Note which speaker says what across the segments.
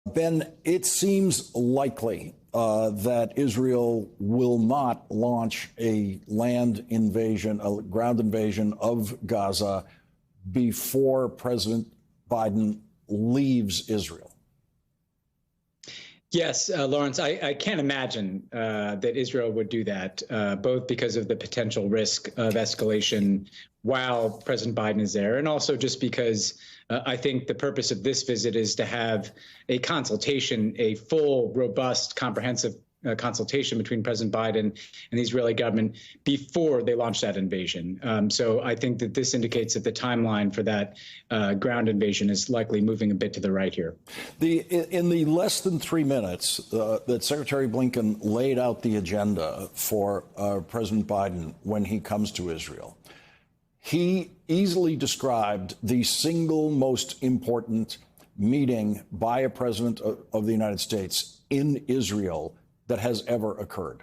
Speaker 1: Ben, it seems likely that Israel will not launch a land invasion, a ground invasion of Gaza before President Biden leaves Israel.
Speaker 2: Yes, Lawrence, I can't imagine that Israel would do that, both because of the potential risk of escalation while President Biden is there, and also just because I think the purpose of this visit is to have a consultation, a full, robust, comprehensive consultation between President Biden and the Israeli government before they launch that invasion. So I think that this indicates that the timeline for that ground invasion is likely moving a bit to the right here.
Speaker 1: In the less than 3 minutes that Secretary Blinken laid out the agenda for President Biden when he comes to Israel, he easily described the single most important meeting by a president of the United States in Israel that has ever occurred.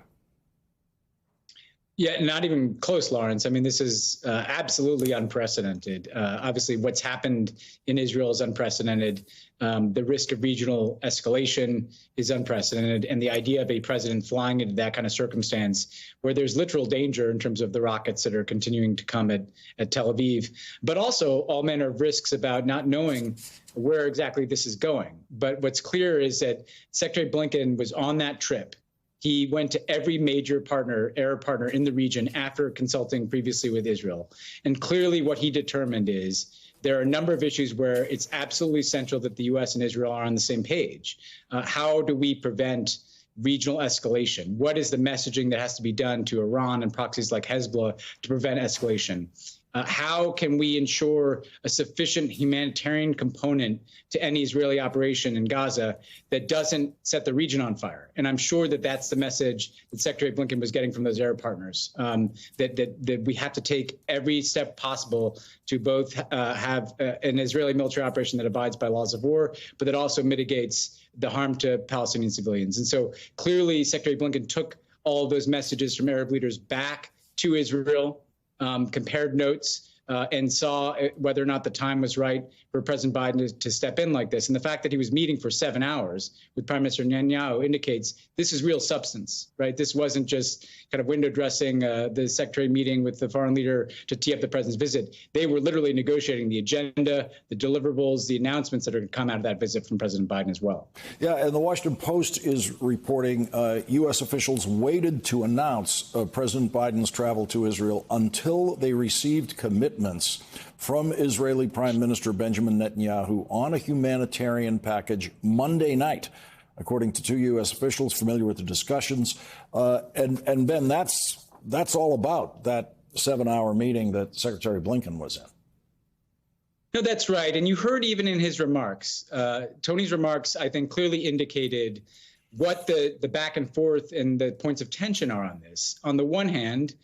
Speaker 2: Yeah, not even close, Lawrence. I mean, this is absolutely unprecedented. Obviously, what's happened in Israel is unprecedented. The risk of regional escalation is unprecedented. And the idea of a president flying into that kind of circumstance where there's literal danger in terms of the rockets that are continuing to come at Tel Aviv, but also all manner of risks about not knowing where exactly this is going. But what's clear is that Secretary Blinken was on that trip. He went to every major partner, Arab partner in the region after consulting previously with Israel. And clearly what he determined is there are a number of issues where it's absolutely central that the U.S. and Israel are on the same page. How do we prevent regional escalation? What is the messaging that has to be done to Iran and proxies like Hezbollah to prevent escalation? How can we ensure a sufficient humanitarian component to any Israeli operation in Gaza that doesn't set the region on fire? And I'm sure that that's the message that Secretary Blinken was getting from those Arab partners, that we have to take every step possible to both have an Israeli military operation that abides by laws of war, but that also mitigates the harm to Palestinian civilians. And so clearly, Secretary Blinken took all of those messages from Arab leaders back to Israel, compared notes, and saw whether or not the time was right for President Biden to step in like this. And the fact that he was meeting for 7 hours with Prime Minister Netanyahu indicates this is real substance, right? This wasn't just kind of window dressing the secretary meeting with the foreign leader to tee up the president's visit. They were literally negotiating the agenda, the deliverables, the announcements that are going to come out of that visit from President Biden as well.
Speaker 1: Yeah, and the Washington Post is reporting U.S. officials waited to announce President Biden's travel to Israel until they received commitments from Israeli Prime Minister Benjamin Netanyahu on a humanitarian package Monday night, according to 2 U.S. officials familiar with the discussions. And Ben, that's all about that 7-hour meeting that Secretary Blinken was in.
Speaker 2: No, that's right. And you heard even in his remarks, Tony's remarks, I think, clearly indicated what the back and forth and the points of tension are on this. On the one hand,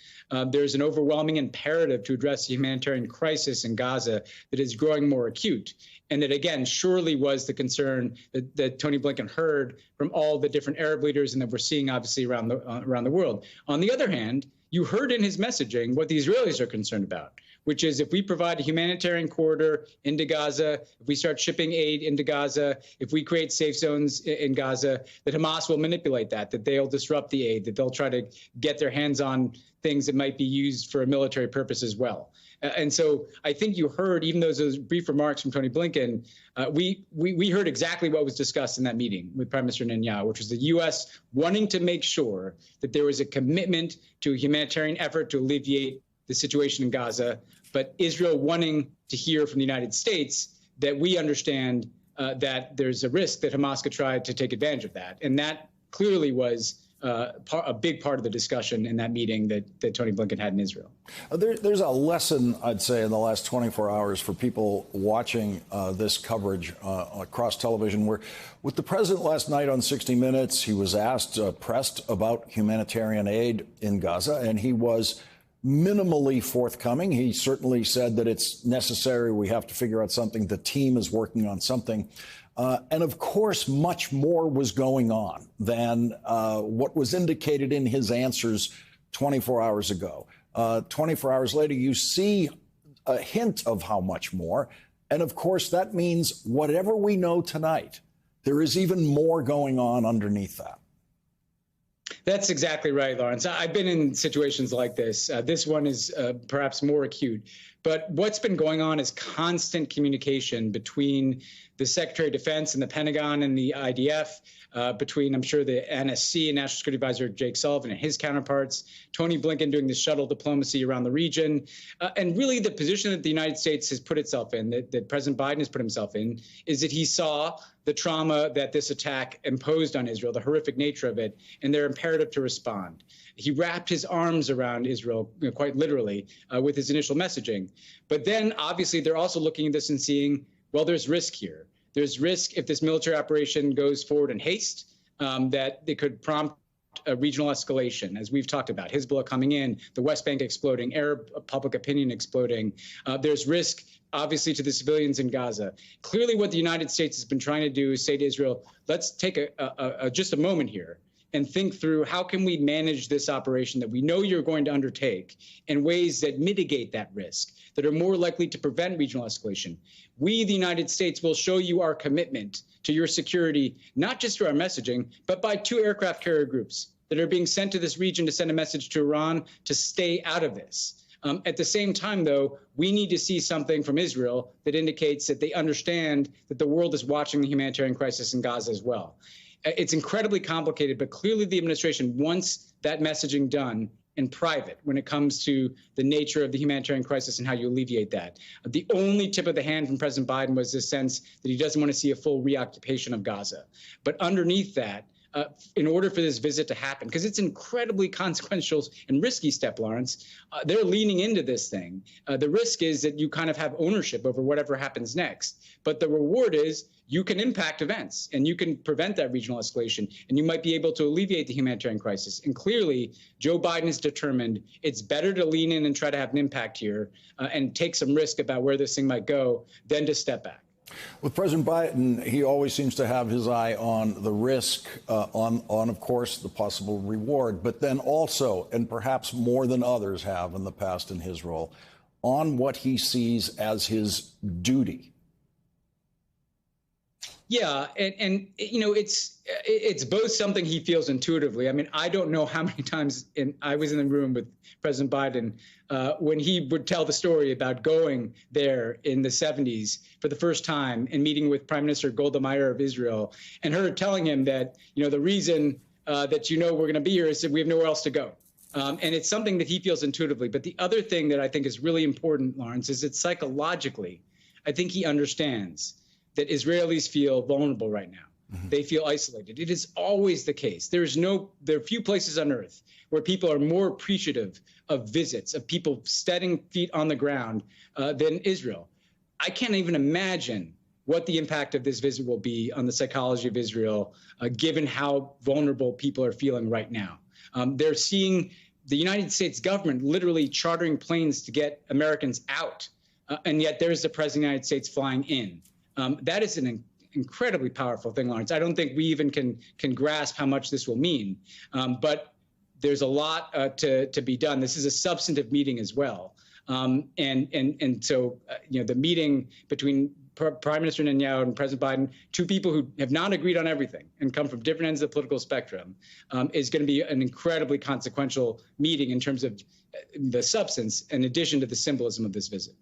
Speaker 2: there's an overwhelming imperative to address the humanitarian crisis in Gaza that is growing more acute. And that, again, surely was the concern that Tony Blinken heard from all the different Arab leaders and that we're seeing, obviously, around the world. On the other hand, you heard in his messaging what the Israelis are concerned about, which is if we provide a humanitarian corridor into Gaza, if we start shipping aid into Gaza, if we create safe zones in Gaza, that Hamas will manipulate that they'll disrupt the aid, that they'll try to get their hands on things that might be used for a military purpose as well. And so I think you heard, even those brief remarks from Tony Blinken, we heard exactly what was discussed in that meeting with Prime Minister Netanyahu, which was the U.S. wanting to make sure that there was a commitment to a humanitarian effort to alleviate the situation in Gaza, but Israel wanting to hear from the United States that we understand that there's a risk that Hamas could try to take advantage of that. And that clearly was a big part of the discussion in that meeting that Tony Blinken had in Israel.
Speaker 1: There's a lesson, I'd say, in the last 24 hours for people watching this coverage across television, where with the president last night on 60 Minutes, he was pressed about humanitarian aid in Gaza, and he was minimally forthcoming. He certainly said that it's necessary. We have to figure out something. The team is working on something. And of course, much more was going on than what was indicated in his answers 24 hours ago. 24 hours later, you see a hint of how much more. And of course, that means whatever we know tonight, there is even more going on underneath that.
Speaker 2: That's exactly right, Lawrence. I've been in situations like this. This one is perhaps more acute. But what's been going on is constant communication between the Secretary of Defense and the Pentagon and the IDF, between, I'm sure, the NSC and National Security Advisor Jake Sullivan and his counterparts, Tony Blinken doing the shuttle diplomacy around the region. And really the position that the United States has put itself in, that President Biden has put himself in, is that he saw the trauma that this attack imposed on Israel, the horrific nature of it, and their imperative to respond. He wrapped his arms around Israel, quite literally, with his initial messaging. But then, obviously, they're also looking at this and seeing, well, there's risk here. There's risk if this military operation goes forward in haste, that it could prompt a regional escalation, as we've talked about, Hezbollah coming in, the West Bank exploding, Arab public opinion exploding. There's risk, obviously, to the civilians in Gaza. Clearly, what the United States has been trying to do is say to Israel, let's take just a moment here and think through how can we manage this operation that we know you're going to undertake in ways that mitigate that risk, that are more likely to prevent regional escalation. We, the United States, will show you our commitment to your security, not just through our messaging, but by 2 aircraft carrier groups that are being sent to this region to send a message to Iran to stay out of this. At the same time, though, we need to see something from Israel that indicates that they understand that the world is watching the humanitarian crisis in Gaza as well. It's incredibly complicated, but clearly the administration wants that messaging done in private when it comes to the nature of the humanitarian crisis and how you alleviate that. The only tip of the hand from President Biden was this sense that he doesn't want to see a full reoccupation of Gaza. But underneath that, in order for this visit to happen, because it's incredibly consequential and risky step, Lawrence, they're leaning into this thing. The risk is that you kind of have ownership over whatever happens next. But the reward is you can impact events and you can prevent that regional escalation and you might be able to alleviate the humanitarian crisis. And clearly, Joe Biden is determined it's better to lean in and try to have an impact here and take some risk about where this thing might go than to step back.
Speaker 1: With President Biden, he always seems to have his eye on the risk, on, of course, the possible reward, but then also, and perhaps more than others have in the past in his role, on what he sees as his duty.
Speaker 2: Yeah, and you know, it's both something he feels intuitively. I mean, I don't know how many times I was in the room with President Biden when he would tell the story about going there in the 70s for the first time and meeting with Prime Minister Golda Meir of Israel, and her telling him that, you know, the reason that we're going to be here is that we have nowhere else to go. And it's something that he feels intuitively. But the other thing that I think is really important, Lawrence, is that psychologically, I think he understands that Israelis feel vulnerable right now. Mm-hmm. They feel isolated. It is always the case. There are few places on earth where people are more appreciative of visits, of people setting feet on the ground than Israel. I can't even imagine what the impact of this visit will be on the psychology of Israel, given how vulnerable people are feeling right now. They're seeing the United States government literally chartering planes to get Americans out, and yet there's the President of the United States flying in. That is an incredibly powerful thing, Lawrence. I don't think we even can grasp how much this will mean. But there's a lot to be done. This is a substantive meeting as well. And so, you know, the meeting between Prime Minister Netanyahu and President Biden, 2 people who have not agreed on everything and come from different ends of the political spectrum, is going to be an incredibly consequential meeting in terms of the substance, in addition to the symbolism of this visit.